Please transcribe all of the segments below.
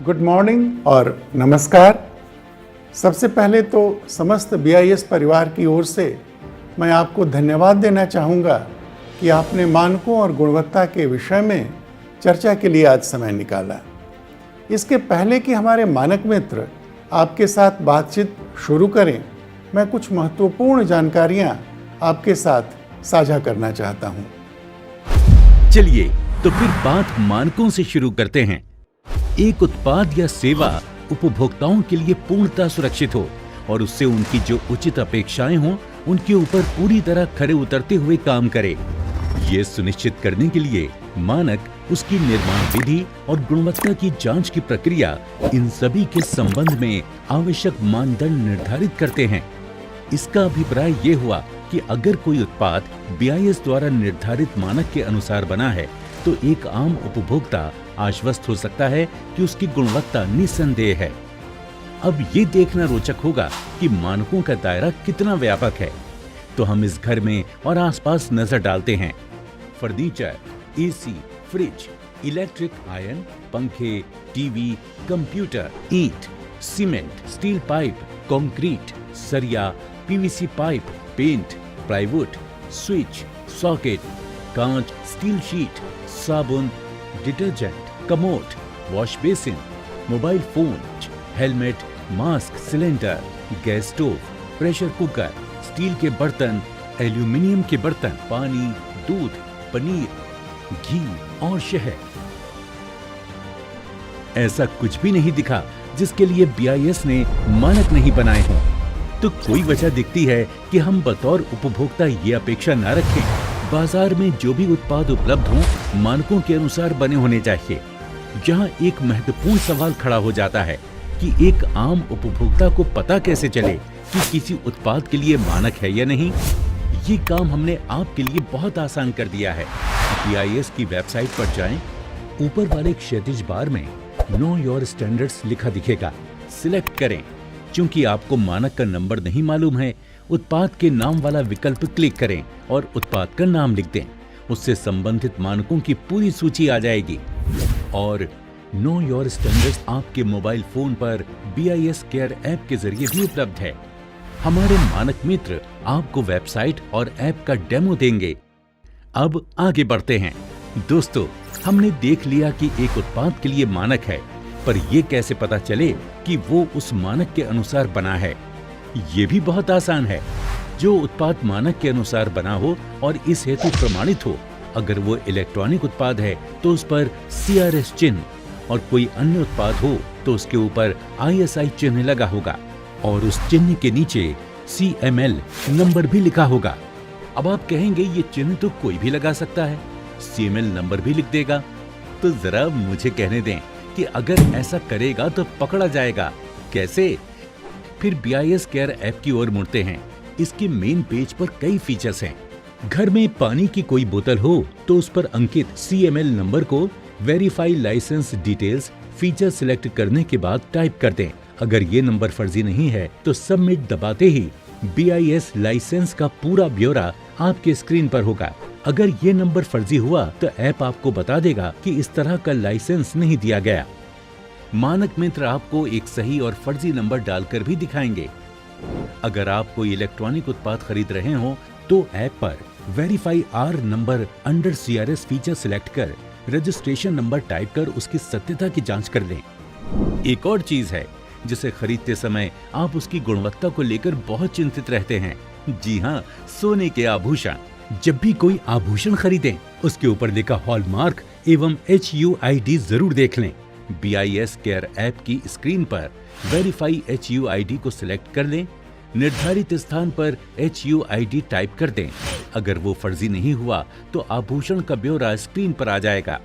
Good morning और नमस्कार। सबसे पहले तो समस्त BIS परिवार की ओर से मैं आपको धन्यवाद देना चाहूँगा कि आपने मानकों और गुणवत्ता के विषय में चर्चा के लिए आज समय निकाला। इसके पहले कि हमारे मानक मित्र आपके साथ बातचीत शुरू करें, मैं कुछ महत्वपूर्ण जानकारियां आपके साथ साझा करना चाहता हूं। चलिए तो फिर बात मानकों से शुरू करते हैं। एक उत्पाद या सेवा उपभोक्ताओं के लिए पूर्णतः सुरक्षित हो और उससे उनकी जो उचित अपेक्षाएं हों उनके ऊपर पूरी तरह खरे उतरते हुए काम करे। ये सुनिश्चित करने के लिए मानक उसकी निर्माण विधि और गुणवत्ता की जांच की प्रक्रिया, इन सभी के संबंध में आवश्यक मानदंड निर्धारित करते हैं। इसका अभिप्राय ये हुआ कि अगर कोई उत्पाद BIS द्वारा निर्धारित मानक के अनुसार बना है तो एक आम उपभोक्ता आश्वस्त हो सकता है कि उसकी गुणवत्ता निस्संदेह है। अब ये देखना रोचक होगा कि मानकों का दायरा कितना व्यापक है। तो हम इस घर में और आसपास नजर डालते हैं। Furniture, AC, fridge, electric iron, पंखे, टीवी, कंप्यूटर, ईंट, सीमेंट, स्टील पाइप, कंक्रीट, सरिया, PVC pipe, paint, plywood, switch, socket, कांच, स्टील शीट, साबुन, detergent, commode, wash basin, mobile phone, helmet, mask, cylinder, gas stove, pressure cooker, steel के बर्तन, aluminium के बर्तन, पानी, दूध, पनीर, घी और शहद। ऐसा कुछ भी नहीं दिखा जिसके लिए BIS ने मानक नहीं बनाए हों। तो कोई वजह दिखती है कि हम बतौर उपभोक्ता ये अपेक्षा न रखें, बाजार में जो भी उत्पाद उपलब्ध हों मानकों के अनुसार बने होने चाहिए। जहां एक महत्वपूर्ण सवाल खड़ा हो जाता है कि एक आम उपभोक्ता को पता कैसे चले कि किसी उत्पाद के लिए मानक है या नहीं। ये काम हमने आपके लिए बहुत आसान कर दिया है। BIS की वेबसाइट पर जाएं, ऊपर वाले क्षैतिज बार में नो योर स्टैंडर्ड्स लिखा दिखेगा। सिलेक्ट करें। चूंकि आपको मानक का नंबर नहीं मालूम है, उत्पाद के नाम वाला विकल्प क्लिक करें और उत्पाद का नाम लिख दें। उससे संबंधित मानकों की पूरी सूची आ जाएगी। और नो योर स्टैंडर्ड्स आपके मोबाइल फोन पर BIS केयर ऐप के जरिए भी उपलब्ध है। हमारे मानक मित्र आपको वेबसाइट और ऐप का डेमो देंगे। अब आगे बढ़ते हैं। दोस्तों, हमने देख लिया कि एक उत्पाद के लिए मानक है, पर यह कैसे पता चले कि वो उस मानक के अनुसार बना है? ये भी बहुत आसान है। जो उत्पाद मानक के अनुसार बना हो और इस हेतु प्रमाणित हो, अगर वो इलेक्ट्रॉनिक उत्पाद है तो उस पर CRS चिन्ह, और कोई अन्य उत्पाद हो तो उसके ऊपर ISI चिन्ह लगा होगा और उस चिन्ह के नीचे CML नंबर भी लिखा होगा। अब आप कहेंगे ये चिन्ह तो कोई भी लगा सकता है, CML नंबर भी लिख देगा। तो जरा मुझे कहने दें कि अगर ऐसा करेगा तो पकड़ा जाएगा। कैसे? फिर BIS केयर ऐप की ओर मुड़ते हैं। इसके मेन पेज पर कई फीचर्स हैं। घर में पानी की कोई बोतल हो तो उस पर अंकित CML नंबर को verify licence details feature select करने के बाद टाइप कर दें। अगर ये नंबर फर्जी नहीं है तो सबमिट दबाते ही BIS लाइसेंस का पूरा ब्यौरा आपके स्क्रीन पर होगा। अगर ये नंबर फर्जी हुआ तो ऐप आपको बता देगा कि इस तरह का लाइसेंस नहीं दिया गया। मानक मित्र आपको एक सही और फर्जी नंबर डालकर भी दिखाएंगे। अगर आप कोई इलेक्ट्रॉनिक उत्पाद खरीद रहे हो तो ऐप पर verify R number under CRS feature select कर रजिस्ट्रेशन नंबर टाइप कर उसकी सत्यता की जांच कर लें। एक और चीज है जिसे खरीदते समय आप उसकी गुणवत्ता को लेकर बहुत चिंतित रहते हैं। जी हाँ, सोने के आभूषण। जब भी कोई आभूषण खरीदें, उसके ऊपर लिखा हॉलमार्क एवं HUID जरूर देख लें। BIS केयर ऐप की स्क्रीन पर वेरीफाई HUID को सिलेक्ट कर लें। निर्धारित स्थान पर HUID टाइप कर दें। अगर वो फर्जी नहीं हुआ तो आभूषण का ब्यौरा स्क्रीन पर आ जाएगा।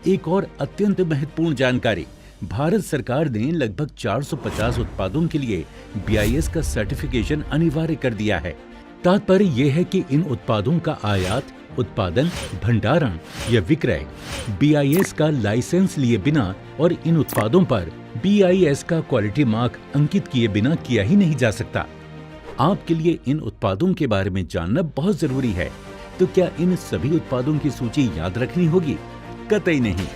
एक और अत्यंत महत्वपूर्ण जानकारी, भारत सरकार ने लगभग 450 उत्पादों के लिए BIS का सर्टिफिकेशन अनिवार्य कर दिया है। तात्पर्य यह है कि इन उत्पादों का आयात, उत्पादन, भंडारण या विक्रय BIS का लाइसेंस लिए बिना और इन उत्पादों पर BIS का क्वालिटी मार्क अंकित किए बिना किया ही नहीं जा सकता। आपके लिए इन उत्पादों के बारे में जानना बहुत जरूरी है। तो क्या इन सभी उत्पादों की सूची याद रखनी होगी? कतई नहीं।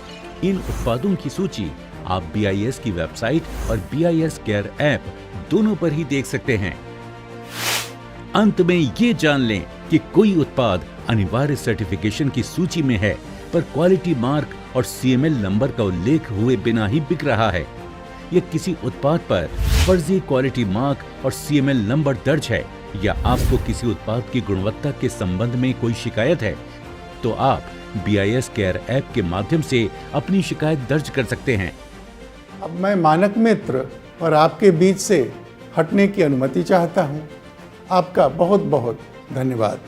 इन उत्पादों की सूची आप BIS की वेबसाइट और BIS केयर ऐप दोनों पर ही देख सकते हैं। अंत में ये जान लें कि कोई उत्पाद अनिवार्य सर्टिफिकेशन की सूची में है पर क्वालिटी मार्क और CML नंबर का उल्लेख हुए बिना ही बिक रहा है, या किसी उत्पाद पर फर्जी क्वालिटी मार्क और CML नंबर दर्ज है, या आपको किसी उत्पाद की गुणवत्ता के संबंध में कोई शिकायत है, तो आप BIS केयर ऐप के माध्यम से अपनी शिकायत दर्ज कर सकते हैं। अब मैं मानक मित्र और आपके बीच से हटने की अनुमति चाहता हूँ। आपका बहुत बहुत धन्यवाद।